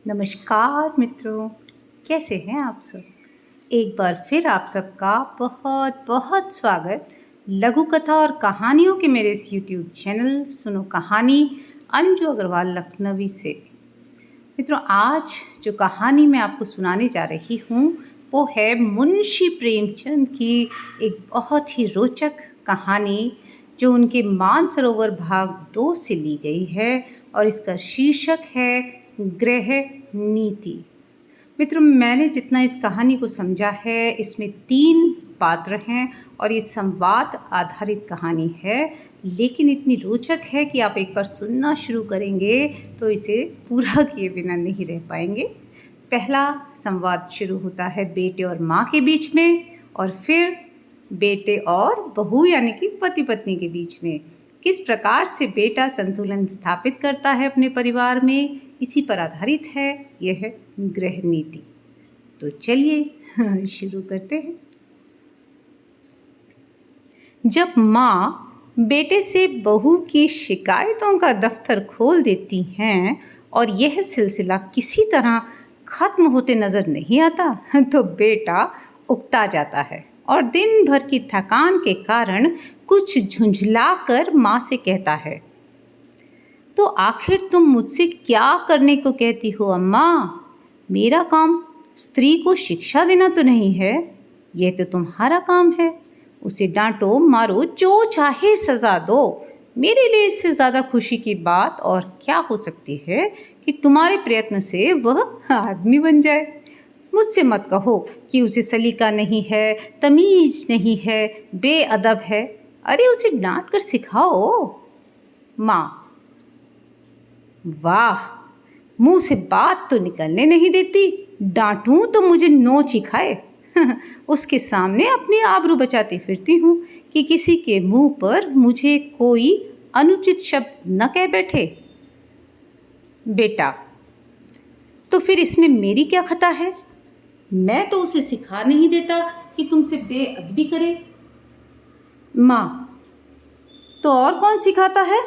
नमस्कार मित्रों, कैसे हैं आप सब? एक बार फिर आप सबका बहुत बहुत स्वागत लघु कथा और कहानियों के मेरे इस यूट्यूब चैनल सुनो कहानी अंजू अग्रवाल लखनवी से। मित्रों, आज जो कहानी मैं आपको सुनाने जा रही हूँ वो है मुंशी प्रेमचंद की एक बहुत ही रोचक कहानी जो उनके मानसरोवर भाग 2 से ली गई है और इसका शीर्षक है गृह नीति। मित्रों, मैंने जितना इस कहानी को समझा है इसमें 3 पात्र हैं और ये संवाद आधारित कहानी है, लेकिन इतनी रोचक है कि आप एक बार सुनना शुरू करेंगे तो इसे पूरा किए बिना नहीं रह पाएंगे। पहला संवाद शुरू होता है बेटे और माँ के बीच में और फिर बेटे और बहू यानी कि पति पत्नी के बीच में। किस प्रकार से बेटा संतुलन स्थापित करता है अपने परिवार में, इसी पर आधारित है यह गृह नीति। तो चलिए शुरू करते हैं। जब माँ बेटे से बहू की शिकायतों का दफ्तर खोल देती हैं और यह सिलसिला किसी तरह खत्म होते नज़र नहीं आता तो बेटा उकता जाता है और दिन भर की थकान के कारण कुछ झुंझलाकर माँ से कहता है, तो आखिर तुम मुझसे क्या करने को कहती हो अम्मा? मेरा काम स्त्री को शिक्षा देना तो नहीं है, यह तो तुम्हारा काम है। उसे डांटो मारो जो चाहे सजा दो। मेरे लिए इससे ज़्यादा खुशी की बात और क्या हो सकती है कि तुम्हारे प्रयत्न से वह आदमी बन जाए। मुझसे मत कहो कि उसे सलीका नहीं है, तमीज नहीं है, बेअदब है। अरे उसे डांट कर सिखाओ। माँ, वाह, मुंह से बात तो निकलने नहीं देती, डांटूं तो मुझे नोच ही खाए। उसके सामने अपनी आबरू बचाती फिरती हूँ कि किसी के मुंह पर मुझे कोई अनुचित शब्द न कह बैठे। बेटा, तो फिर इसमें मेरी क्या खता है? मैं तो उसे सिखा नहीं देता कि तुमसे बेअदबी करे। माँ, तो और कौन सिखाता है?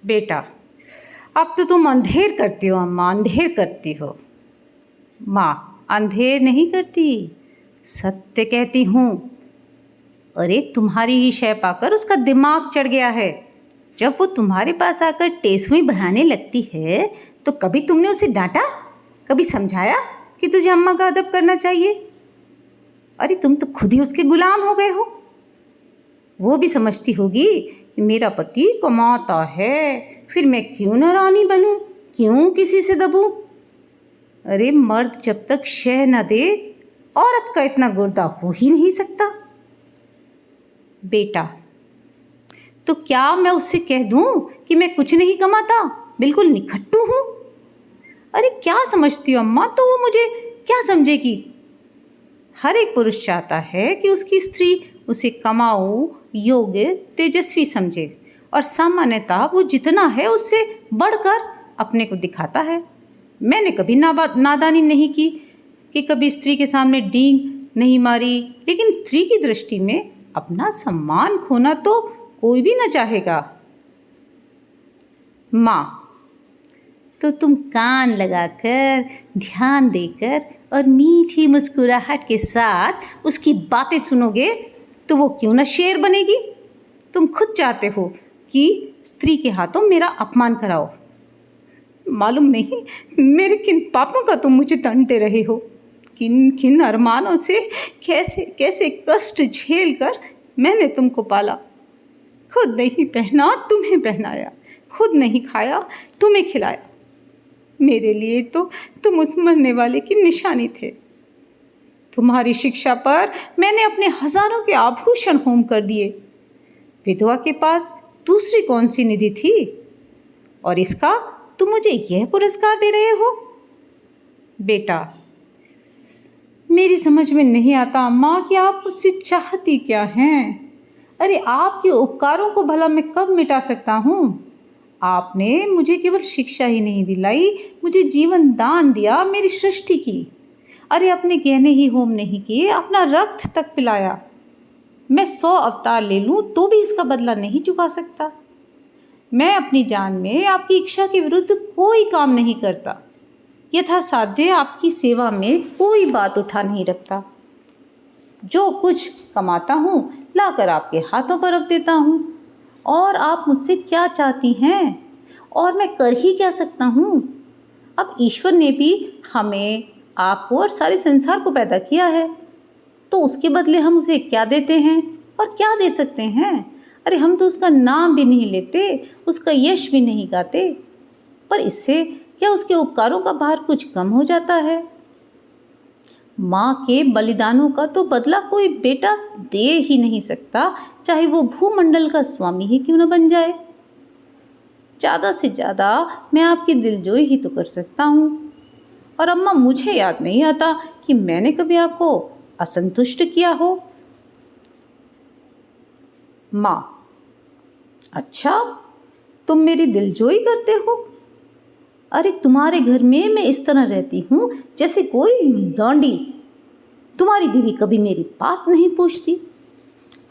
बेटा, अब तो तुम अंधेर करती हो अम्मा, अंधेर करती हो। माँ, अंधेर नहीं करती, सत्य कहती हूँ। अरे तुम्हारी ही शय पाकर उसका दिमाग चढ़ गया है। जब वो तुम्हारे पास आकर टेसवी बहाने लगती है तो कभी तुमने उसे डांटा, कभी समझाया कि तुझे अम्मा का अदब करना चाहिए? अरे तुम तो खुद ही उसके गुलाम हो गए हो। वो भी समझती होगी कि मेरा पति कमाता है, फिर मैं क्यों न रानी बनूं, क्यों किसी से दबूं? अरे मर्द जब तक शह न दे औरत का इतना गुर्दा हो ही नहीं सकता। बेटा, तो क्या मैं उससे कह दूं कि मैं कुछ नहीं कमाता, बिल्कुल निखट्टू हूं? अरे क्या समझती हो अम्मा, तो वो मुझे क्या समझेगी? हर एक पुरुष चाहता है कि उसकी स्त्री उसे कमाऊ, योग्य, तेजस्वी समझे और सामान्यतः वो जितना है उससे बढ़कर अपने को दिखाता है। मैंने कभी नादानी नहीं की कि कभी स्त्री के सामने डींग नहीं मारी, लेकिन स्त्री की दृष्टि में अपना सम्मान खोना तो कोई भी न चाहेगा। माँ, तो तुम कान लगाकर, ध्यान देकर और मीठी मुस्कुराहट के साथ उसकी बातें सुनोगे तो वो क्यों ना शेर बनेगी? तुम खुद चाहते हो कि स्त्री के हाथों मेरा अपमान कराओ। मालूम नहीं मेरे किन पापों का तुम मुझे दंड दे रहे हो, किन किन अरमानों से कैसे कैसे कष्ट झेल कर मैंने तुमको पाला। खुद नहीं पहना तुम्हें पहनाया, खुद नहीं खाया तुम्हें खिलाया। मेरे लिए तो तुम उस मरने वाले की निशानी थे। तुम्हारी शिक्षा पर मैंने अपने हजारों के आभूषण होम कर दिए। विधवा के पास दूसरी कौन सी निधि थी, और इसका तुम मुझे यह पुरस्कार दे रहे हो? बेटा, मेरी समझ में नहीं आता अम्मा कि आप मुझसे चाहती क्या हैं। अरे आपके उपकारों को भला मैं कब मिटा सकता हूँ? आपने मुझे केवल शिक्षा ही नहीं दिलाई, मुझे जीवन दान दिया, मेरी सृष्टि की। अरे अपने गहने ही होम नहीं किए, अपना रक्त तक पिलाया। मैं 100 अवतार ले लूँ तो भी इसका बदला नहीं चुका सकता। मैं अपनी जान में आपकी इच्छा के विरुद्ध कोई काम नहीं करता। यथासाध्य आपकी सेवा में कोई बात उठा नहीं रखता। जो कुछ कमाता हूँ लाकर आपके हाथों पर रख देता हूँ। और आप मुझसे क्या चाहती हैं और मैं कर ही क्या सकता हूँ? अब ईश्वर ने भी हमें, आपको और सारे संसार को पैदा किया है, तो उसके बदले हम उसे क्या देते हैं और क्या दे सकते हैं? अरे हम तो उसका नाम भी नहीं लेते, उसका यश भी नहीं गाते, पर इससे क्या उसके उपकारों का भार कुछ कम हो जाता है? माँ के बलिदानों का तो बदला कोई बेटा दे ही नहीं सकता, चाहे वो भूमंडल का स्वामी ही क्यों न बन जाए। ज़्यादा से ज़्यादा मैं आपकी दिलजोई ही तो कर सकता हूँ। और अम्मा, मुझे याद नहीं आता कि मैंने कभी आपको असंतुष्ट किया हो। माँ: अच्छा, तुम मेरी दिलजोई करते हो? अरे तुम्हारे घर में मैं इस तरह रहती हूँ जैसे कोई लौंडी। तुम्हारी बीवी कभी मेरी बात नहीं पूछती।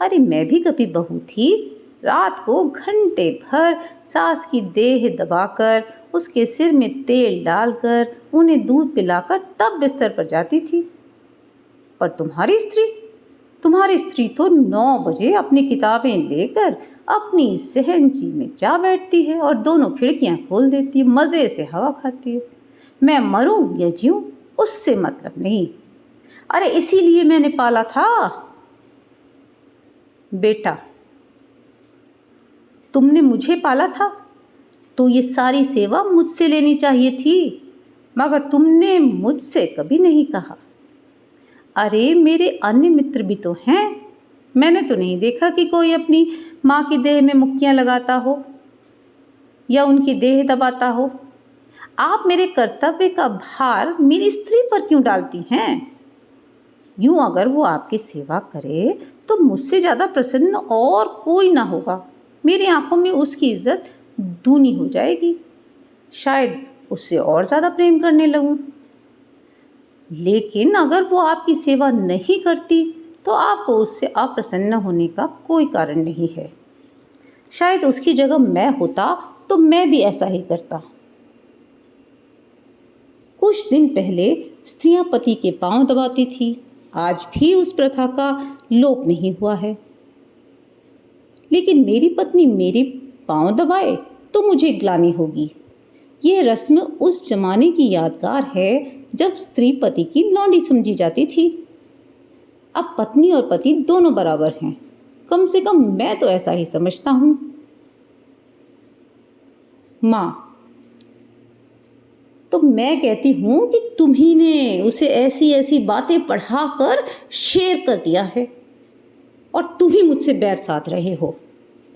अरे मैं भी कभी बहू थी, रात को घंटे भर सास की देह दबाकर, उसके सिर में तेल डालकर, उन्हें दूध पिलाकर तब बिस्तर पर जाती थी। पर तुम्हारी स्त्री तो 9 बजे अपनी किताबें लेकर अपनी सहनची में जा बैठती है और दोनों खिड़कियां खोल देती है, मज़े से हवा खाती है। मैं मरूं या जीऊं उससे मतलब नहीं। अरे इसीलिए मैंने पाला था। बेटा: तुमने मुझे पाला था तो ये सारी सेवा मुझसे लेनी चाहिए थी, मगर तुमने मुझसे कभी नहीं कहा। अरे मेरे अन्य मित्र भी तो हैं, मैंने तो नहीं देखा कि कोई अपनी माँ की देह में मुक्कियाँ लगाता हो या उनकी देह दबाता हो। आप मेरे कर्तव्य का भार मेरी स्त्री पर क्यों डालती हैं? यूँ अगर वो आपकी सेवा करे तो मुझसे ज़्यादा प्रसन्न और कोई ना होगा। मेरी आंखों में उसकी इज्जत दूनी हो जाएगी, शायद उससे और ज़्यादा प्रेम करने लगूं। लेकिन अगर वो आपकी सेवा नहीं करती तो आपको उससे अप्रसन्न होने का कोई कारण नहीं है। शायद उसकी जगह मैं होता तो मैं भी ऐसा ही करता। कुछ दिन पहले स्त्रियां पति के पांव दबाती थी, आज भी उस प्रथा का लोप नहीं हुआ है। लेकिन मेरी पत्नी मेरे पांव दबाए तो मुझे ग्लानि होगी। यह रस्म उस जमाने की यादगार है जब स्त्री पति की लौंडी समझी जाती थी। अब पत्नी और पति दोनों बराबर हैं, कम से कम मैं तो ऐसा ही समझता हूँ। माँ: तो मैं कहती हूँ कि तुम्ही ने उसे ऐसी ऐसी बातें पढ़ाकर शेर कर दिया है और तुम ही मुझसे बैर साध रहे हो।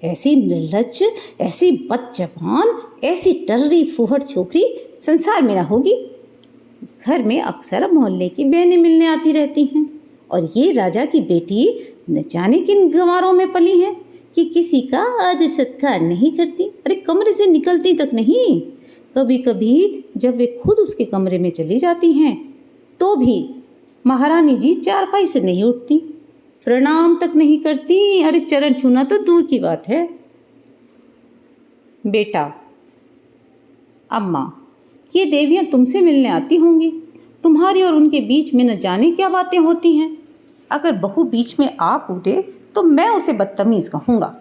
ऐसी निर्लज्ज, ऐसी बदजबान, ऐसी टर्री फुहड़ छोकरी संसार में ना होगी। घर में अक्सर मोहल्ले की बहनें मिलने आती रहती हैं और ये राजा की बेटी न जाने किन गंवारों में पली हैं कि किसी का आदर सत्कार नहीं करती। अरे कमरे से निकलती तक नहीं। कभी कभी जब वे खुद उसके कमरे में चली जाती हैं तो भी महारानी जी चारपाई से नहीं उठती, प्रणाम तक नहीं करती। अरे चरण छूना तो दूर की बात है। बेटा: अम्मा, ये देवियाँ तुमसे मिलने आती होंगी, तुम्हारी और उनके बीच में न जाने क्या बातें होती हैं। अगर बहू बीच में आ कूदे तो मैं उसे बदतमीज़ कहूँगा।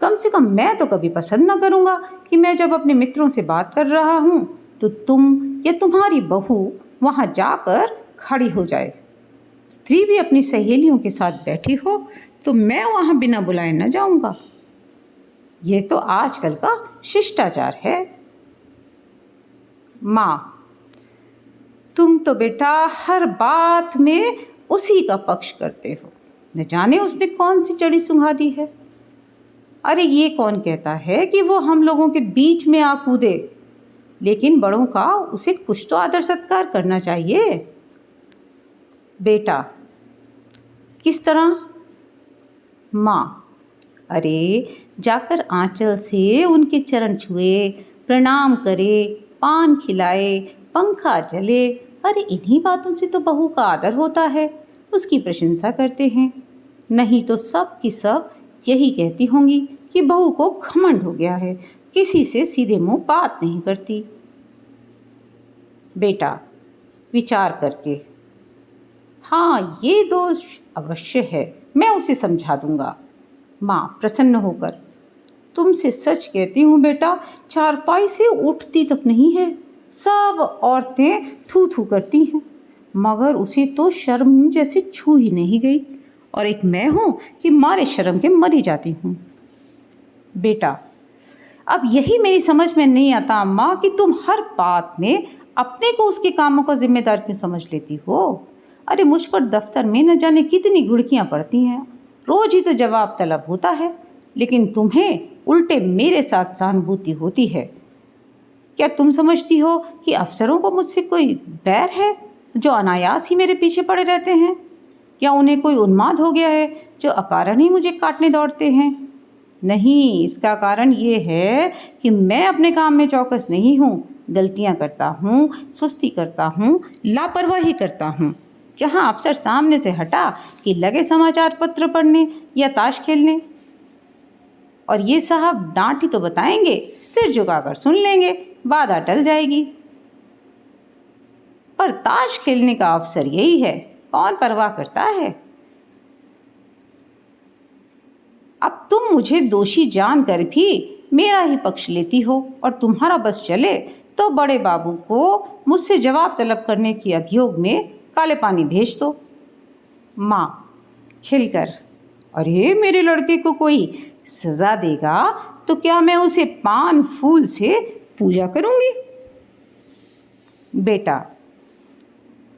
कम से कम मैं तो कभी पसंद न करूँगा कि मैं जब अपने मित्रों से बात कर रहा हूँ तो तुम या तुम्हारी बहू वहाँ जाकर खड़ी हो जाए। स्त्री भी अपनी सहेलियों के साथ बैठी हो तो मैं वहाँ बिना बुलाए न जाऊँगा। ये तो आजकल का शिष्टाचार है। माँ: तुम तो बेटा हर बात में उसी का पक्ष करते हो, न जाने उसने कौन सी चढ़ी सुंघा दी है। अरे ये कौन कहता है कि वो हम लोगों के बीच में आ कूदे, लेकिन बड़ों का उसे कुछ तो आदर सत्कार करना चाहिए। बेटा: किस तरह? माँ: अरे जाकर आंचल से उनके चरण छुए, प्रणाम करे, पान खिलाए, पंखा जले। अरे इन्हीं बातों से तो बहू का आदर होता है, उसकी प्रशंसा करते हैं। नहीं तो सब की सब यही कहती होंगी कि बहू को घमंड हो गया है, किसी से सीधे मुंह बात नहीं करती। बेटा विचार करके, हाँ ये दोष अवश्य है, मैं उसे समझा दूंगा। माँ प्रसन्न होकर, तुमसे सच कहती हूँ बेटा, चारपाई से उठती तक नहीं है। सब औरतें थू थू करती हैं, मगर उसे तो शर्म जैसे छू ही नहीं गई, और एक मैं हूँ कि मारे शर्म के मरी जाती हूँ। बेटा अब यही मेरी समझ में नहीं आता अम्मा कि तुम हर बात में अपने को उसके कामों का जिम्मेदार क्यों समझ लेती हो। अरे मुझ पर दफ्तर में न जाने कितनी घुड़कियाँ पड़ती हैं, रोज ही तो जवाब तलब होता है, लेकिन तुम्हें उल्टे मेरे साथ सहानुभूति होती है। क्या तुम समझती हो कि अफसरों को मुझसे कोई बैर है जो अनायास ही मेरे पीछे पड़े रहते हैं, या उन्हें कोई उन्माद हो गया है जो अकारण ही मुझे काटने दौड़ते हैं? नहीं, इसका कारण ये है कि मैं अपने काम में चौकस नहीं हूँ, गलतियाँ करता हूँ, सुस्ती करता हूँ, लापरवाही करता हूँ। जहाँ अफसर सामने से हटा कि लगे समाचार पत्र पढ़ने या ताश खेलने, और ये साहब डांट ही तो बताएंगे, सिर झुकाकर सुन लेंगे, बाधा टल जाएगी। पर ताश खेलने का अवसर यही है, कौन परवाह करता है। अब तुम मुझे दोषी जानकर भी मेरा ही पक्ष लेती हो, और तुम्हारा बस चले तो बड़े बाबू को मुझसे जवाब तलब करने के अभियोग में काले पानी भेज दो। माँ खिलकर, अरे मेरे लड़के को कोई सज़ा देगा तो क्या मैं उसे पान फूल से पूजा करूँगी। बेटा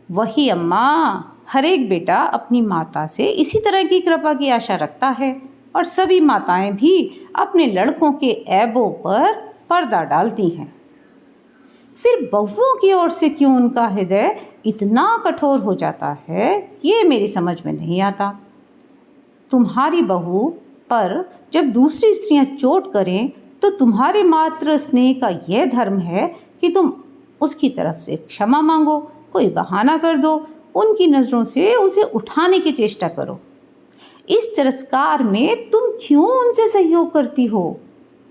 वही अम्मा, हर एक बेटा अपनी माता से इसी तरह की कृपा की आशा रखता है, और सभी माताएं भी अपने लड़कों के ऐबों पर पर्दा डालती हैं। फिर बहुओं की ओर से क्यों उनका हृदय इतना कठोर हो जाता है, ये मेरी समझ में नहीं आता। तुम्हारी बहू पर जब दूसरी स्त्रियां चोट करें तो तुम्हारे मात्र स्नेह का यह धर्म है कि तुम उसकी तरफ से क्षमा मांगो, कोई बहाना कर दो, उनकी नज़रों से उसे उठाने की चेष्टा करो। इस तिरस्कार में तुम क्यों उनसे सहयोग करती हो?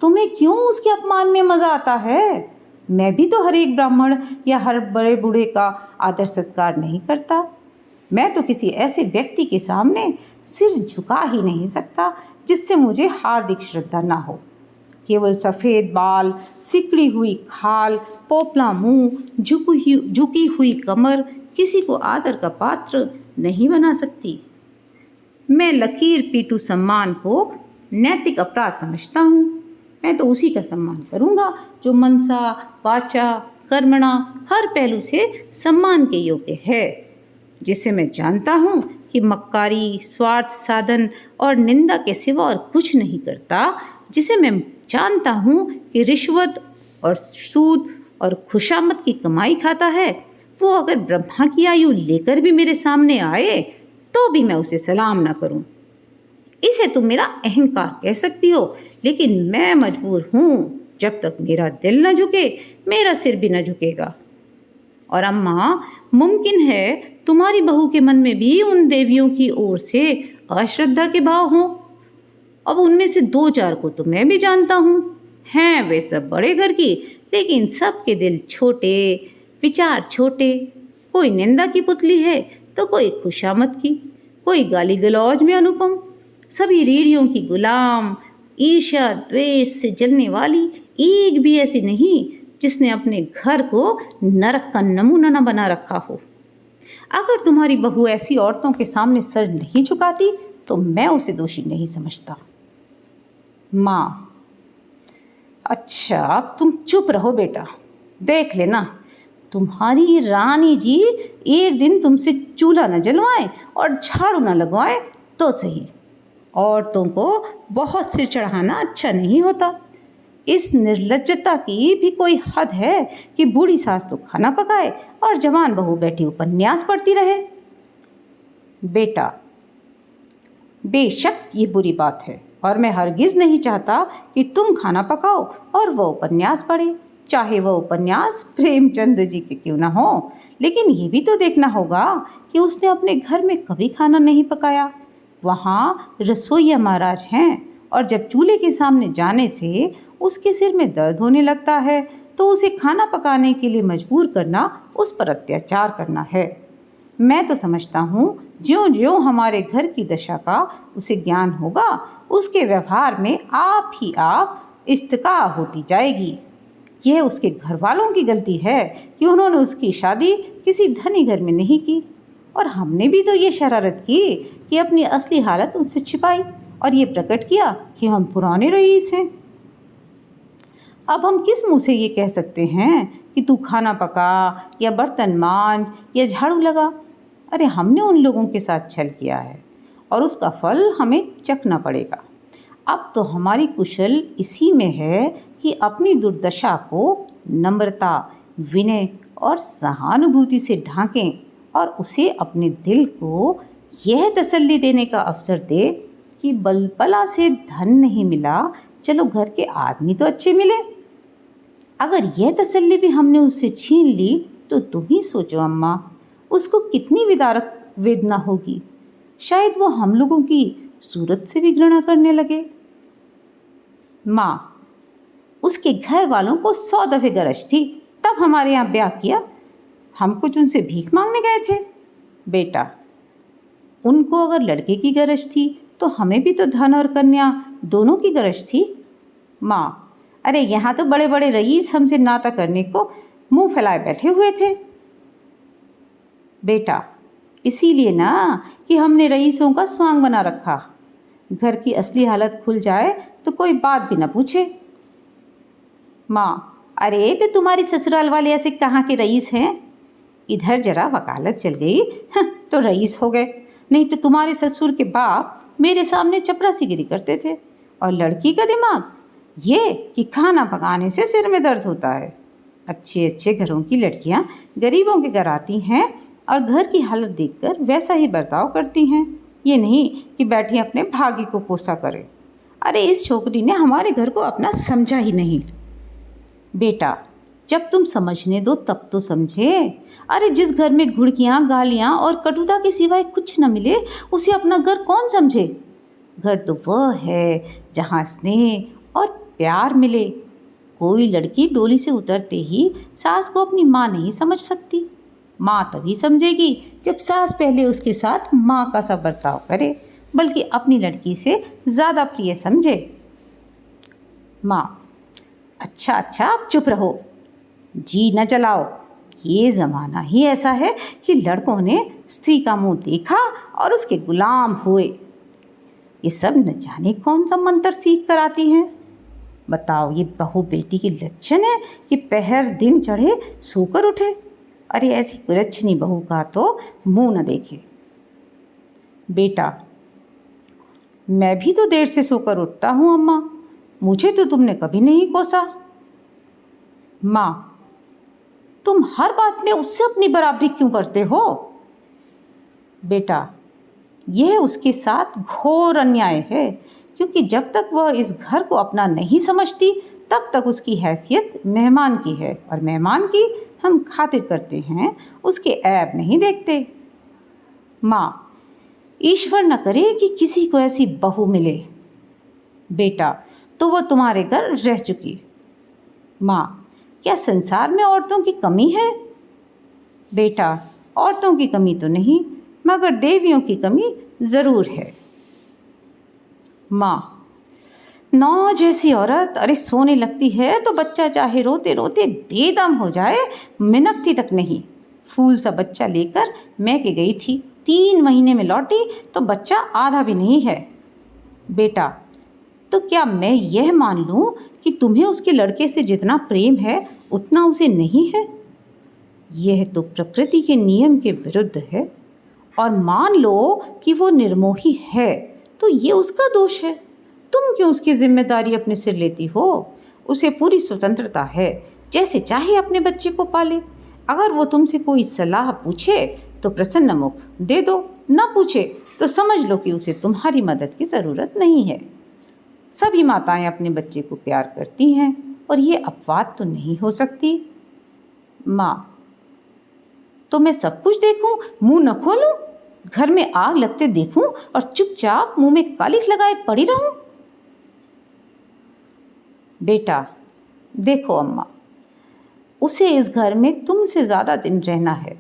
तुम्हें क्यों उसके अपमान में मज़ा आता है? मैं भी तो हर एक ब्राह्मण या हर बड़े बूढ़े का आदर सत्कार नहीं करता। मैं तो किसी ऐसे व्यक्ति के सामने सिर झुका ही नहीं सकता जिससे मुझे हार्दिक श्रद्धा ना हो। केवल सफ़ेद बाल, सिकड़ी हुई खाल, पोपला मुंह, झुकी हुई कमर किसी को आदर का पात्र नहीं बना सकती। मैं लकीर पीटू सम्मान को नैतिक अपराध समझता हूँ। मैं तो उसी का सम्मान करूँगा जो मनसा, वाचा, कर्मणा हर पहलू से सम्मान के योग्य है, जिसे मैं जानता हूँ कि मक्कारी, स्वार्थ साधन और निंदा के सिवा और कुछ नहीं करता, जिसे मैं जानता हूँ कि रिश्वत और सूद और खुशामद की कमाई खाता है। वो अगर ब्रह्मा की आयु लेकर भी मेरे सामने आए तो भी मैं उसे सलाम ना करूं। इसे तुम मेरा अहंकार कह सकती हो, लेकिन मैं मजबूर हूँ, जब तक मेरा दिल न झुके मेरा सिर भी न झुकेगा। और अम्मा, मुमकिन है तुम्हारी बहू के मन में भी उन देवियों की ओर से अश्रद्धा के भाव हों। अब उनमें से दो चार को तो मैं भी जानता हूँ, हैं वे सब बड़े घर की, लेकिन सबके दिल छोटे, विचार छोटे। कोई निंदा की पुतली है तो कोई खुशामद की, कोई गाली गलौज में अनुपम, सभी रीढ़ियों की गुलाम, ईर्ष्या द्वेष से जलने वाली एक भी ऐसी नहीं जिसने अपने घर को नरक का नमूना न बना रखा हो। अगर तुम्हारी बहू ऐसी औरतों के सामने सर नहीं झुकाती तो मैं उसे दोषी नहीं समझता। माँ, अच्छा अब तुम चुप रहो बेटा, देख लेना तुम्हारी रानी जी एक दिन तुमसे चूल्हा न जलवाएं और झाड़ू न लगवाएं तो सही। औरतों को बहुत सिर चढ़ाना अच्छा नहीं होता। इस निर्लज्जता की भी कोई हद है कि बूढ़ी सास तो खाना पकाए और जवान बहू बैठी उपन्यास पढ़ती रहे। बेटा, बेशक ये बुरी बात है, और मैं हरगिज़ नहीं चाहता कि तुम खाना पकाओ और वह उपन्यास पढ़े, चाहे वह उपन्यास प्रेमचंद जी के क्यों ना हो। लेकिन ये भी तो देखना होगा कि उसने अपने घर में कभी खाना नहीं पकाया। वहाँ रसोइया महाराज हैं, और जब चूल्हे के सामने जाने से उसके सिर में दर्द होने लगता है तो उसे खाना पकाने के लिए मजबूर करना उस पर अत्याचार करना है। मैं तो समझता हूँ ज्यों ज्यों हमारे घर की दशा का उसे ज्ञान होगा, उसके व्यवहार में आप ही आप इस्तिका होती जाएगी। यह उसके घर वालों की गलती है कि उन्होंने उसकी शादी किसी धनी घर में नहीं की, और हमने भी तो ये शरारत की कि अपनी असली हालत उनसे छिपाई और ये प्रकट किया कि हम पुराने रईस हैं। अब हम किस मुंह से ये कह सकते हैं कि तू खाना पका या बर्तन मांज या झाड़ू लगा? अरे हमने उन लोगों के साथ छल किया है और उसका फल हमें चखना पड़ेगा। अब तो हमारी कुशल इसी में है कि अपनी दुर्दशा को नम्रता, विनय और सहानुभूति से ढांकें और उसे अपने दिल को यह तसल्ली देने का अवसर दे कि बलबला से धन नहीं मिला, चलो घर के आदमी तो अच्छे मिले। अगर यह तसल्ली भी हमने उससे छीन ली तो तुम ही सोचो अम्मा, उसको कितनी विदारक वेदना होगी। शायद वो हम लोगों की सूरत से भी घृणा करने लगे। माँ, उसके घर वालों को 100 दफ़े गरज थी, तब हमारे यहाँ ब्याह किया। हम कुछ उनसे भीख मांगने गए थे? बेटा, उनको अगर लड़के की गरज थी तो हमें भी तो धन और कन्या दोनों की गरज थी। माँ, अरे यहाँ तो बड़े बड़े रईस हमसे नाता करने को मुंह फैलाए बैठे हुए थे। बेटा, इसीलिए ना कि हमने रईसों का स्वांग बना रखा। घर की असली हालत खुल जाए तो कोई बात भी न पूछे। माँ, अरे तो तुम्हारी ससुराल वाले ऐसे कहाँ के रईस हैं? इधर जरा वकालत चल गई तो रईस हो गए, नहीं तो तुम्हारे ससुर के बाप मेरे सामने चपरासीगिरी करते थे। और लड़की का दिमाग ये कि खाना पकाने से सिर में दर्द होता है। अच्छे अच्छे घरों की लड़कियां गरीबों के घर आती हैं और घर की हालत देखकर वैसा ही बर्ताव करती हैं, ये नहीं कि बैठी अपने भाग्य को कोसा करे। अरे इस छोकरी ने हमारे घर को अपना समझा ही नहीं। बेटा, जब तुम समझने दो तब तो समझे। अरे जिस घर में घुड़कियाँ, गालियाँ और कटुता के सिवाय कुछ न मिले, उसे अपना घर कौन समझे? घर तो वह है जहाँ स्नेह और प्यार मिले। कोई लड़की डोली से उतरते ही सास को अपनी माँ नहीं समझ सकती। माँ तभी समझेगी जब सास पहले उसके साथ माँ का सा बर्ताव करे, बल्कि अपनी लड़की से ज़्यादा प्रिय समझे। माँ, अच्छा अच्छा आप चुप रहो, जी न चलाओ। ये ज़माना ही ऐसा है कि लड़कों ने स्त्री का मुंह देखा और उसके गुलाम हुए। ये सब न जाने कौन सा मंत्र सीख कर आती हैं। बताओ, ये बहू बेटी के लक्षण है कि पहर दिन चढ़े सोकर उठे? अरे ऐसी कुलच्छनी बहू का तो मुंह न देखे। बेटा, मैं भी तो देर से सोकर उठता हूँ अम्मा, मुझे तो तुमने कभी नहीं कोसा। माँ, तुम हर बात में उससे अपनी बराबरी क्यों करते हो? बेटा, यह उसके साथ घोर अन्याय है, क्योंकि जब तक वह इस घर को अपना नहीं समझती तब तक उसकी हैसियत मेहमान की है, और मेहमान की हम खातिर करते हैं, उसके ऐब नहीं देखते। माँ, ईश्वर न करे कि किसी को ऐसी बहू मिले। बेटा, तो वह तुम्हारे घर रह चुकी। माँ, क्या संसार में औरतों की कमी है? बेटा, औरतों की कमी तो नहीं, मगर देवियों की कमी ज़रूर है। माँ, नौ जैसी औरत अरे सोने लगती है तो बच्चा चाहे रोते रोते बेदम हो जाए, मिनकती तक नहीं। फूल सा बच्चा लेकर मैके गई थी, 3 महीने में लौटी तो बच्चा आधा भी नहीं है। बेटा, तो क्या मैं यह मान लूँ कि तुम्हें उसके लड़के से जितना प्रेम है उतना उसे नहीं है? यह तो प्रकृति के नियम के विरुद्ध है। और मान लो कि वो निर्मोही है तो ये उसका दोष है। तुम क्यों उसकी जिम्मेदारी अपने सिर लेती हो? उसे पूरी स्वतंत्रता है, जैसे चाहे अपने बच्चे को पाले। अगर वो तुमसे कोई सलाह पूछे तो प्रसन्न मुख दे दो, ना पूछे तो समझ लो कि उसे तुम्हारी मदद की ज़रूरत नहीं है। सभी माताएं अपने बच्चे को प्यार करती हैं और ये अपवाद तो नहीं हो सकती। माँ, तो मैं सब कुछ देखूं, मुंह न खोलूं, घर में आग लगते देखूं और चुपचाप मुंह में कालिख लगाए पड़ी रहूं? बेटा, देखो अम्मा, उसे इस घर में तुमसे ज़्यादा दिन रहना है।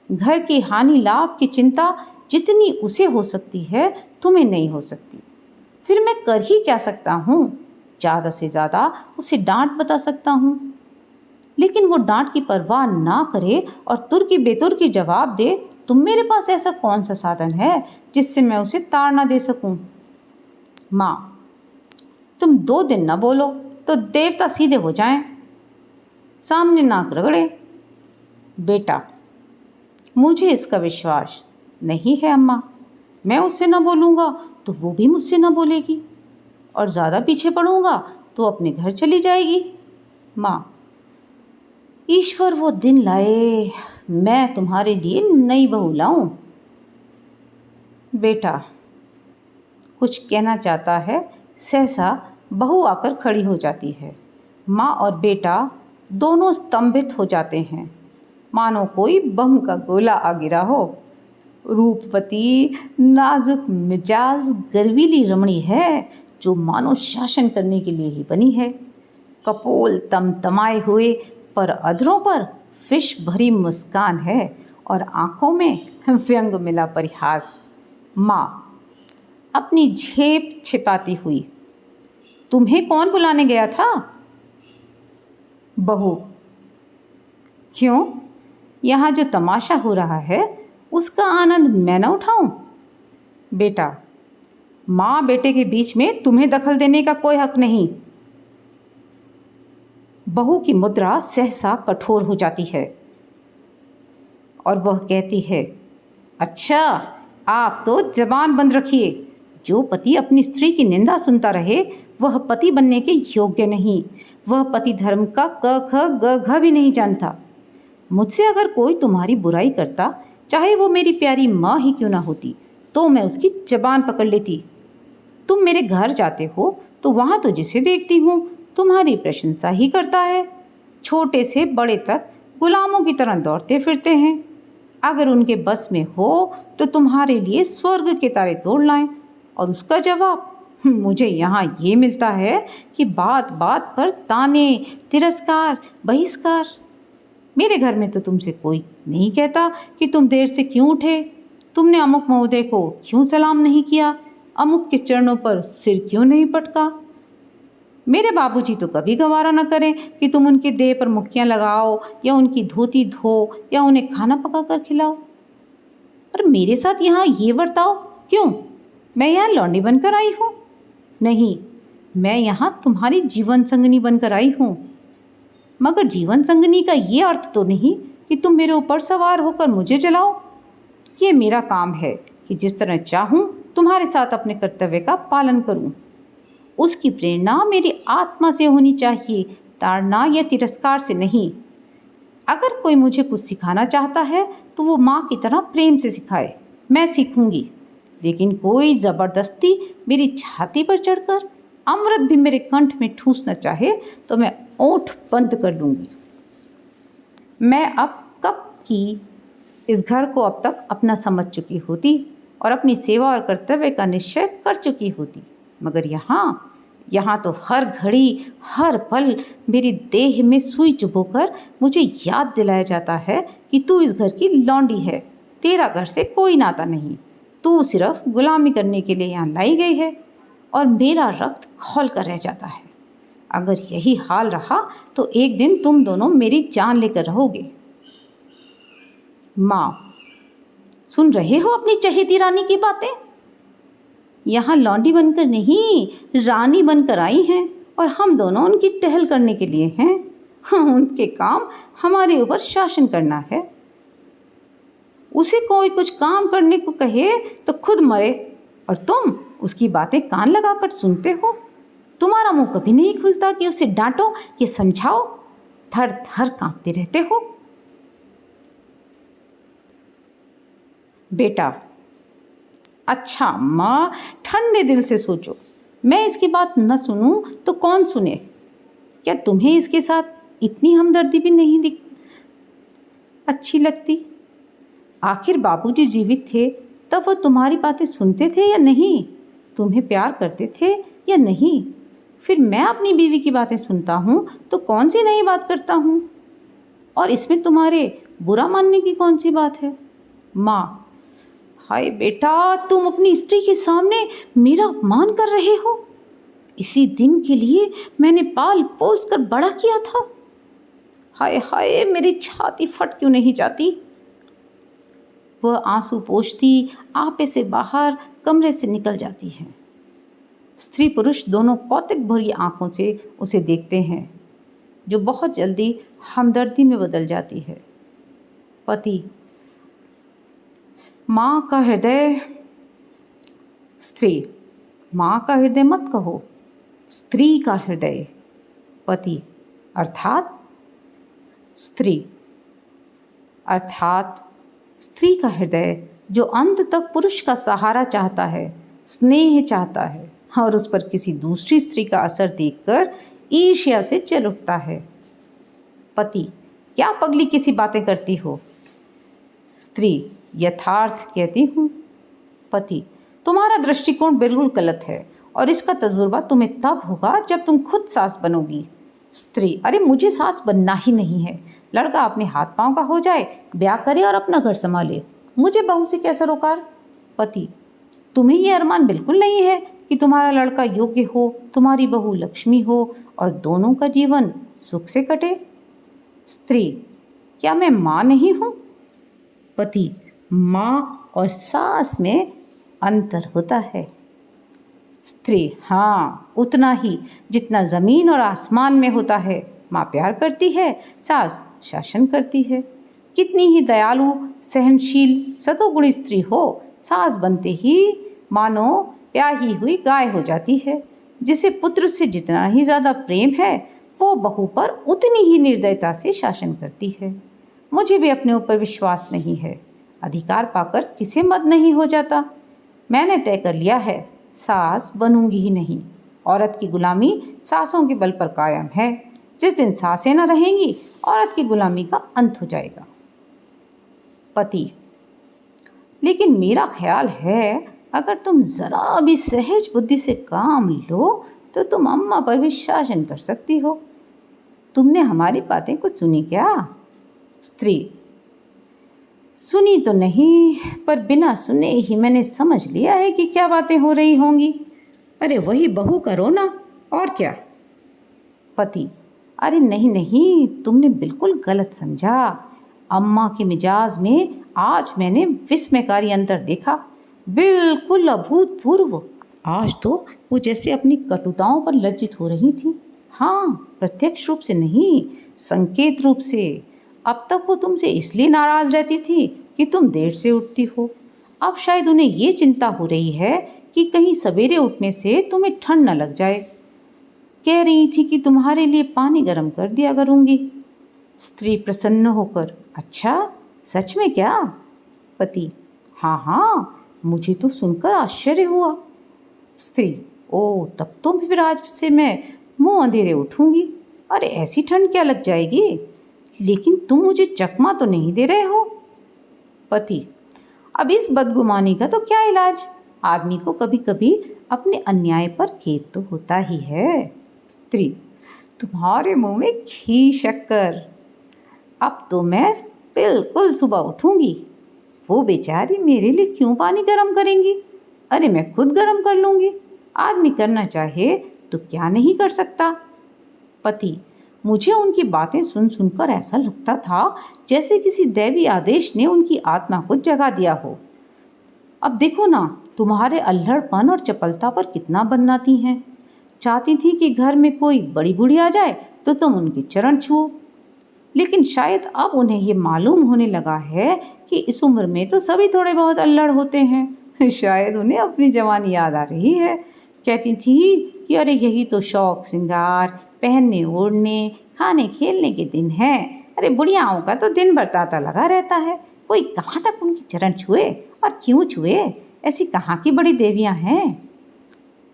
घर की हानि लाभ की चिंता जितनी उसे हो सकती है तुम्हें नहीं हो सकती। फिर मैं कर ही क्या सकता हूँ? ज़्यादा से ज़्यादा उसे डांट बता सकता हूँ, लेकिन वो डांट की परवाह ना करे और तुर्की बेतुर्की जवाब दे तो मेरे पास ऐसा कौन सा साधन है जिससे मैं उसे ताड़ना दे सकूं? माँ, तुम 2 दिन न बोलो तो देवता सीधे हो जाएं, सामने नाक रगड़े। बेटा, मुझे इसका विश्वास नहीं है अम्मा। मैं उससे न बोलूँगा तो वो भी मुझसे न बोलेगी, और ज़्यादा पीछे पड़ूँगा तो अपने घर चली जाएगी। माँ, ईश्वर वो दिन लाए मैं तुम्हारे लिए नई बहू लाऊं। बेटा कुछ कहना चाहता है, सहसा बहू आकर खड़ी हो जाती है। माँ और बेटा दोनों स्तंभित हो जाते हैं, मानो कोई बम का गोला आ गिरा हो। रूपवती, नाजुक मिजाज, गर्वीली रमणी है जो मानो शासन करने के लिए ही बनी है। कपोल तमतमाए हुए पर अधरों पर विष भरी मुस्कान है और आंखों में व्यंग मिला परिहास। माँ अपनी झेप छिपाती हुई, तुम्हें कौन बुलाने गया था? बहू, क्यों, यहाँ जो तमाशा हो रहा है उसका आनंद मैं न उठाऊं? बेटा, माँ बेटे के बीच में तुम्हें दखल देने का कोई हक नहीं। बहू की मुद्रा सहसा कठोर हो जाती है और वह कहती है, अच्छा, आप तो जबान बंद रखिए। जो पति अपनी स्त्री की निंदा सुनता रहे वह पति बनने के योग्य नहीं। वह पति धर्म का क ख ग घ भी नहीं जानता। मुझसे अगर कोई तुम्हारी बुराई करता, चाहे वो मेरी प्यारी माँ ही क्यों ना होती, तो मैं उसकी जबान पकड़ लेती। तुम मेरे घर जाते हो तो वहाँ तो जिसे देखती हूँ तुम्हारी प्रशंसा ही करता है। छोटे से बड़े तक गुलामों की तरह दौड़ते फिरते हैं। अगर उनके बस में हो तो तुम्हारे लिए स्वर्ग के तारे तोड़ लाएं। और उसका जवाब मुझे यहाँ ये मिलता है कि बात बात पर ताने, तिरस्कार, बहिष्कार। मेरे घर में तो तुमसे कोई नहीं कहता कि तुम देर से क्यों उठे, तुमने अमुक महोदय को क्यों सलाम नहीं किया, अमुक के चरणों पर सिर क्यों नहीं पटका। मेरे बाबूजी तो कभी गवारा न करें कि तुम उनके देह पर मुक्कियाँ लगाओ या उनकी धोती धो या उन्हें खाना पका कर खिलाओ। पर मेरे साथ यहाँ ये बर्ताव क्यों? मैं यहाँ लौंडी बनकर आई हूँ? नहीं, मैं यहाँ तुम्हारी जीवन संगनी बनकर आई हूँ। मगर जीवन संगनी का ये अर्थ तो नहीं कि तुम मेरे ऊपर सवार होकर मुझे चलाओ। ये मेरा काम है कि जिस तरह चाहूँ तुम्हारे साथ अपने कर्तव्य का पालन करूँ। उसकी प्रेरणा मेरी आत्मा से होनी चाहिए, ताड़ना या तिरस्कार से नहीं। अगर कोई मुझे कुछ सिखाना चाहता है तो वो माँ की तरह प्रेम से सिखाए, मैं सीखूंगी। लेकिन कोई ज़बरदस्ती मेरी छाती पर चढ़कर अमृत भी मेरे कंठ में ठूंसना चाहे तो मैं ओठ बंद कर लूँगी। मैं अब कब की इस घर को अब तक अपना समझ चुकी होती और अपनी सेवा और कर्तव्य का निश्चय कर चुकी होती, मगर यहाँ तो हर घड़ी हर पल मेरी देह में सुई चुभोकर मुझे याद दिलाया जाता है कि तू इस घर की लौंडी है, तेरा घर से कोई नाता नहीं, तू सिर्फ गुलामी करने के लिए यहाँ लाई गई है। और मेरा रक्त खौल कर रह जाता है। अगर यही हाल रहा तो एक दिन तुम दोनों मेरी जान लेकर रहोगे। माँ, सुन रहे हो अपनी चहेती रानी की बातें? यहाँ लौंडी बनकर नहीं, रानी बनकर आई हैं और हम दोनों उनकी टहल करने के लिए हैं। हाँ, उनके काम हमारे ऊपर शासन करना है। उसे कोई कुछ काम करने को कहे तो खुद मरे, और तुम उसकी बातें कान लगाकर सुनते हो। तुम्हारा मुंह कभी नहीं खुलता कि उसे डांटो या समझाओ, थर थर कांपते रहते हो। बेटा, अच्छा माँ, ठंडे दिल से सोचो। मैं इसकी बात न सुनूं तो कौन सुने? क्या तुम्हें इसके साथ इतनी हमदर्दी भी नहीं अच्छी लगती? आखिर बाबूजी जीवित थे तब वो तुम्हारी बातें सुनते थे या नहीं? तुम्हें प्यार करते थे या नहीं? फिर मैं अपनी बीवी की बातें सुनता हूँ तो कौन सी नई बात करता हूँ, और इसमें तुम्हारे बुरा मानने की कौन सी बात है। माँ, हाय बेटा, तुम अपनी स्त्री के सामने मेरा अपमान कर रहे हो। इसी दिन के लिए मैंने पाल पोस कर बड़ा किया था। हाय हाय, मेरी छाती फट क्यों नहीं जाती। वह आंसू पोंछती आपे से बाहर कमरे से निकल जाती है। स्त्री पुरुष दोनों कौतुक भरी आंखों से उसे देखते हैं, जो बहुत जल्दी हमदर्दी में बदल जाती है। पति, माँ का हृदय। स्त्री, माँ का हृदय मत कहो, स्त्री का हृदय। पति, अर्थात। स्त्री, अर्थात स्त्री का हृदय जो अंत तक पुरुष का सहारा चाहता है, स्नेह चाहता है और उस पर किसी दूसरी स्त्री का असर देखकर ईर्ष्या से जल उठता है। पति, क्या पगली किसी बातें करती हो। स्त्री, यथार्थ कहती हूँ। पति, तुम्हारा दृष्टिकोण बिल्कुल गलत है और इसका तजुर्बा तुम्हें तब होगा जब तुम खुद सास बनोगी। स्त्री, अरे मुझे सास बनना ही नहीं है। लड़का अपने हाथ पांव का हो जाए, ब्याह करे और अपना घर संभाले, मुझे बहू से कैसा रोकार। पति, तुम्हें ये अरमान बिल्कुल नहीं है कि तुम्हारा लड़का योग्य हो, तुम्हारी बहू लक्ष्मी हो और दोनों का जीवन सुख से कटे। स्त्री, क्या मैं माँ नहीं हूँ। पति, माँ और सास में अंतर होता है। स्त्री, हाँ, उतना ही जितना ज़मीन और आसमान में होता है। माँ प्यार करती है, सास शासन करती है। कितनी ही दयालु, सहनशील, सतोगुणी स्त्री हो, सास बनते ही मानो ब्याही हुई गाय हो जाती है। जिसे पुत्र से जितना ही ज़्यादा प्रेम है, वो बहू पर उतनी ही निर्दयता से शासन करती है। मुझे भी अपने ऊपर विश्वास नहीं है। अधिकार पाकर किसे मद नहीं हो जाता। मैंने तय कर लिया है, सास बनूंगी ही नहीं। औरत की गुलामी सासों के बल पर कायम है। जिस दिन सासें न रहेंगी, औरत की गुलामी का अंत हो जाएगा। पति, लेकिन मेरा ख्याल है अगर तुम ज़रा भी सहज बुद्धि से काम लो तो तुम अम्मा पर भी शासन कर सकती हो। तुमने हमारी बातें कुछ सुनी क्या। स्त्री, सुनी तो नहीं, पर बिना सुने ही मैंने समझ लिया है कि क्या बातें हो रही होंगी। अरे वही बहू का रोना, और क्या। पति, अरे नहीं नहीं, तुमने बिल्कुल गलत समझा। अम्मा के मिजाज में आज मैंने विस्मयकारी अंतर देखा, बिल्कुल अभूतपूर्व। आज तो वो जैसे अपनी कटुताओं पर लज्जित हो रही थी। हाँ, प्रत्यक्ष रूप से नहीं, संकेत रूप से। अब तक वो तुमसे इसलिए नाराज़ रहती थी कि तुम देर से उठती हो। अब शायद उन्हें ये चिंता हो रही है कि कहीं सवेरे उठने से तुम्हें ठंड न लग जाए। कह रही थी कि तुम्हारे लिए पानी गर्म कर दिया करूँगी। स्त्री प्रसन्न होकर, अच्छा, सच में क्या। पति, हाँ हाँ, मुझे तो सुनकर आश्चर्य हुआ। स्त्री, ओ, तब तो फिर आज से मैं मुँह अंधेरे उठूँगी। अरे ऐसी ठंड क्या लग जाएगी। लेकिन तुम मुझे चकमा तो नहीं दे रहे हो। पति, अब इस बदगुमानी का तो क्या इलाज। आदमी को कभी कभी अपने अन्याय पर खेद तो होता ही है। स्त्री, तुम्हारे मुंह में घी शक्कर। अब तो मैं बिल्कुल सुबह उठूंगी। वो बेचारी मेरे लिए क्यों पानी गर्म करेंगी। अरे मैं खुद गर्म कर लूँगी। आदमी करना चाहे तो क्या नहीं कर सकता। पति, मुझे उनकी बातें सुन सुनकर ऐसा लगता था जैसे किसी दैवी आदेश ने उनकी आत्मा को जगा दिया हो। अब देखो ना, तुम्हारे अल्हड़पन और चपलता पर कितना बनाती हैं। चाहती थी कि घर में कोई बड़ी बूढ़ी आ जाए तो तुम उनके चरण छुओ। लेकिन शायद अब उन्हें ये मालूम होने लगा है कि इस उम्र में तो सभी थोड़े बहुत अल्हड़ होते हैं। शायद उन्हें अपनी जवानी याद आ रही है। कहती थी कि अरे यही तो शौक श्रृंगार, पहनने ओढ़ने, खाने खेलने के दिन हैं। अरे बुढ़ियाओं का तो दिन भर तांता लगा रहता है। कोई कहाँ तक उनके चरण छुए और क्यों छुए। ऐसी कहाँ की बड़ी देवियाँ हैं।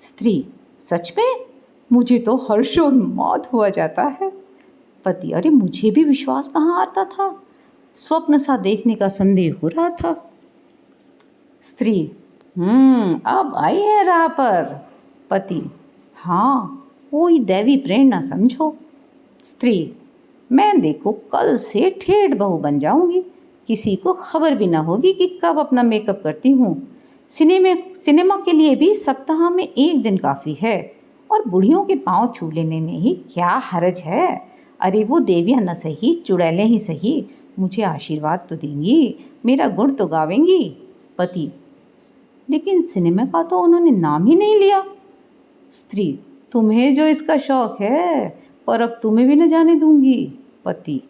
स्त्री, सच में मुझे तो हर्षोन्माद हुआ जाता है। पति, अरे मुझे भी विश्वास कहाँ आता था। स्वप्न सा देखने का संदेह हो रहा था। स्त्री, अब आई है राह पर। पति, हाँ, कोई दैवी प्रेरणा समझो। स्त्री, मैं देखो कल से ठेठ बहू बन जाऊंगी। किसी को खबर भी ना होगी कि कब अपना मेकअप करती हूँ। सिनेमा के लिए भी सप्ताह में एक दिन काफ़ी है। और बुढ़ियों के पाँव छू लेने में ही क्या हर्ज है। अरे वो देवियाँ न सही, चुड़ैलें ही सही, मुझे आशीर्वाद तो देंगी, मेरा गुण तो गावेंगी। पति, लेकिन सिनेमा का तो उन्होंने नाम ही नहीं लिया। स्त्री, तुम्हें जो इसका शौक है, पर अब तुम्हें भी न जाने दूंगी। पति,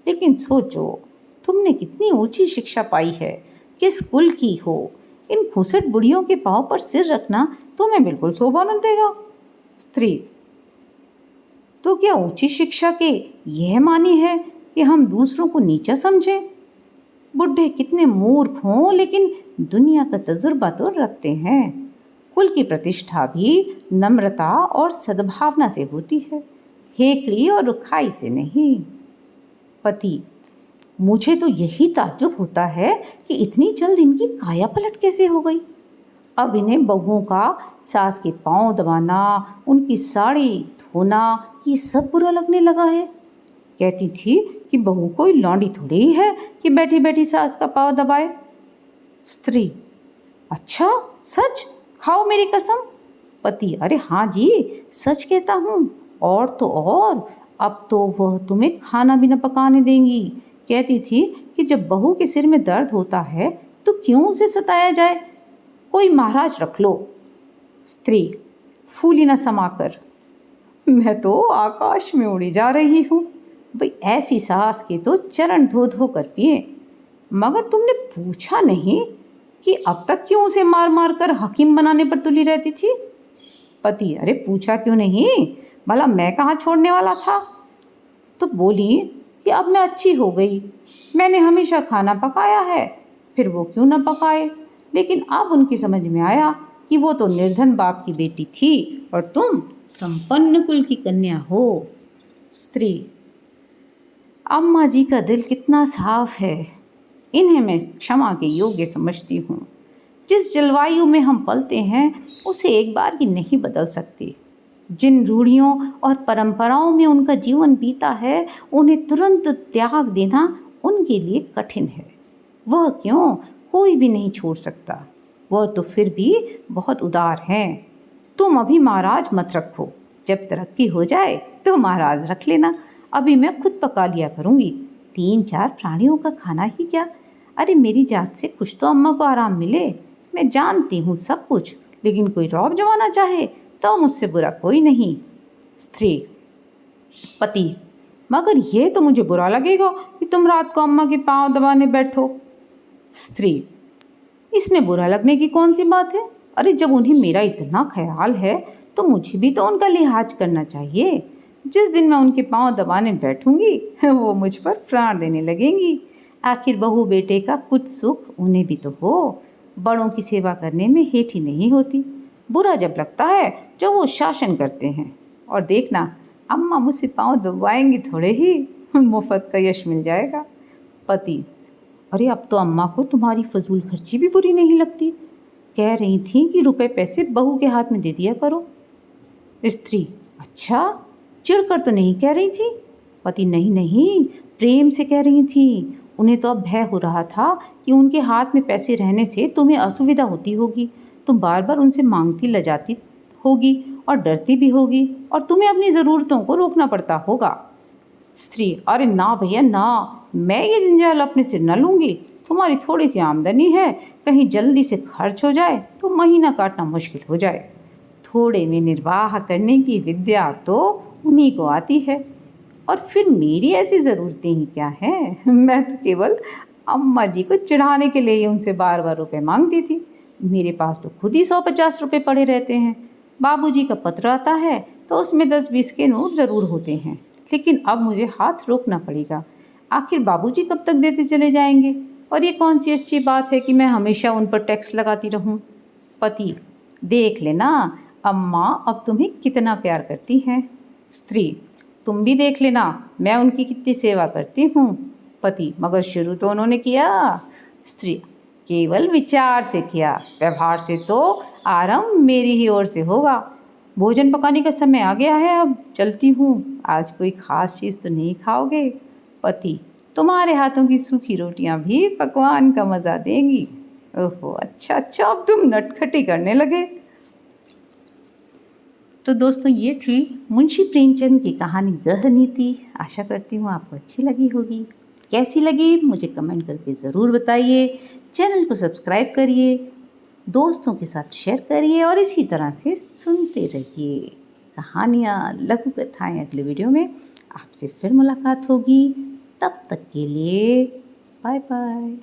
लेकिन सोचो, तुमने कितनी ऊंची शिक्षा पाई है, किस कुल की हो। इन घुसट बुढ़ियों के पाँव पर सिर रखना तुम्हें बिल्कुल शोभा न देगा। स्त्री, तो क्या ऊंची शिक्षा के यह मानी है कि हम दूसरों को नीचा समझें? बुढ़े कितने मूर्ख हों, लेकिन दुनिया का तजुर्बा तो रखते हैं। कुल की प्रतिष्ठा भी नम्रता और सद्भावना से होती है, हेकड़ी और रुखाई से नहीं। पति, मुझे तो यही ताज्जुब होता है कि इतनी जल्द इनकी काया पलट कैसे हो गई। अब इन्हें बहुओं का सास के पांव दबाना, उनकी साड़ी धोना, ये सब बुरा लगने लगा है। कहती थी कि बहू कोई लौंडी थोड़ी ही है कि बैठी बैठी सास का पांव दबाए। स्त्री, अच्छा सच? खाओ मेरी कसम। पति, अरे हाँ जी, सच कहता हूँ। और तो और, अब तो वह तुम्हें खाना भी न पकाने देंगी। कहती थी कि जब बहू के सिर में दर्द होता है तो क्यों उसे सताया जाए, कोई महाराज रख लो। स्त्री, फूली न समाकर, मैं तो आकाश में उड़ी जा रही हूँ। भाई ऐसी सास के तो चरण धो धो कर पिए। मगर तुमने पूछा नहीं कि अब तक क्यों उसे मार मार कर हकीम बनाने पर तुली रहती थी। पति, अरे पूछा क्यों नहीं, भला मैं कहाँ छोड़ने वाला था। तो बोली कि अब मैं अच्छी हो गई, मैंने हमेशा खाना पकाया है, फिर वो क्यों ना पकाए। लेकिन अब उनकी समझ में आया कि वो तो निर्धन बाप की बेटी थी और तुम संपन्न कुल की कन्या हो। स्त्री, अम्मा जी का दिल कितना साफ है, इन्हें मैं क्षमा के योग्य समझती हूँ। जिस जलवायु में हम पलते हैं उसे एक बार की नहीं बदल सकते। जिन रूढ़ियों और परंपराओं में उनका जीवन बीता है, उन्हें तुरंत त्याग देना उनके लिए कठिन है। वह क्यों, कोई भी नहीं छोड़ सकता। वह तो फिर भी बहुत उदार हैं। तुम अभी महाराज मत रखो, जब तरक्की हो जाए तो महाराज रख लेना। अभी मैं खुद पका लिया करूँगी, 3-4 प्राणियों का खाना ही क्या। अरे मेरी जात से कुछ तो अम्मा को आराम मिले। मैं जानती हूँ सब कुछ, लेकिन कोई रौब जमाना चाहे तो मुझसे बुरा कोई नहीं। स्त्री, पति, मगर यह तो मुझे बुरा लगेगा कि तुम रात को अम्मा के पांव दबाने बैठो। स्त्री, इसमें बुरा लगने की कौन सी बात है। अरे जब उन्हें मेरा इतना ख्याल है तो मुझे भी तो उनका लिहाज करना चाहिए। जिस दिन मैं उनके पांव दबाने बैठूंगी वो मुझ पर प्राण देने लगेंगी। आखिर बहू बेटे का कुछ सुख उन्हें भी तो हो। बड़ों की सेवा करने में हेठी नहीं होती। बुरा जब लगता है जब वो शासन करते हैं। और देखना, अम्मा मुझसे पांव दबाएंगी थोड़े ही, मुफ्त का यश मिल जाएगा। पति, अरे अब तो अम्मा को तुम्हारी फजूल खर्ची भी बुरी नहीं लगती। कह रही थी कि रुपए पैसे बहू के हाथ में दे दिया करो। स्त्री, अच्छा, चिढ़कर तो नहीं कह रही थी। पति, नहीं नहीं, प्रेम से कह रही थी। उन्हें तो अब भय हो रहा था कि उनके हाथ में पैसे रहने से तुम्हें असुविधा होती होगी। तुम बार बार उनसे मांगती लजाती होगी और डरती भी होगी, और तुम्हें अपनी ज़रूरतों को रोकना पड़ता होगा। स्त्री, अरे ना भैया ना, मैं ये जंजाल अपने सिर न लूँगी। तुम्हारी थोड़ी सी आमदनी है, कहीं जल्दी से खर्च हो जाए तो महीना काटना मुश्किल हो जाए। थोड़े में निर्वाह करने की विद्या तो उन्हीं को आती है। और फिर मेरी ऐसी ज़रूरतें ही क्या हैं। मैं तो केवल अम्मा जी को चिढ़ाने के लिए ही उनसे बार बार रुपए मांगती थी। मेरे पास तो खुद ही 100-50 रुपये पड़े रहते हैं। बाबूजी का पत्र आता है तो उसमें 10-20 के नोट ज़रूर होते हैं, लेकिन अब मुझे हाथ रोकना पड़ेगा। आखिर बाबूजी कब तक देते चले जाएंगे, और ये कौन सी अच्छी बात है कि मैं हमेशा उन पर टैक्स लगाती रहूं। पति, देख लेना अम्मा अब तुम्हें कितना प्यार करती हैं। स्त्री, तुम भी देख लेना मैं उनकी कितनी सेवा करती हूँ। पति, मगर शुरू तो उन्होंने किया। स्त्री, केवल विचार से किया, व्यवहार से तो आरंभ मेरी ही ओर से होगा। भोजन पकाने का समय आ गया है, अब चलती हूँ। आज कोई ख़ास चीज़ तो नहीं खाओगे? पति: तुम्हारे हाथों की सूखी रोटियां भी पकवान का मज़ा देंगी। ओहो, अच्छा अच्छा, अब तुम नटखटी करने लगे। तो दोस्तों, ये थी मुंशी प्रेमचंद की कहानी ग्रह नीति। आशा करती हूँ आपको अच्छी लगी होगी। कैसी लगी मुझे कमेंट करके ज़रूर बताइए। चैनल को सब्सक्राइब करिए, दोस्तों के साथ शेयर करिए और इसी तरह से सुनते रहिए कहानियाँ, लघु कथाएँ। अगले वीडियो में आपसे फिर मुलाकात होगी। तब तक के लिए बाय बाय।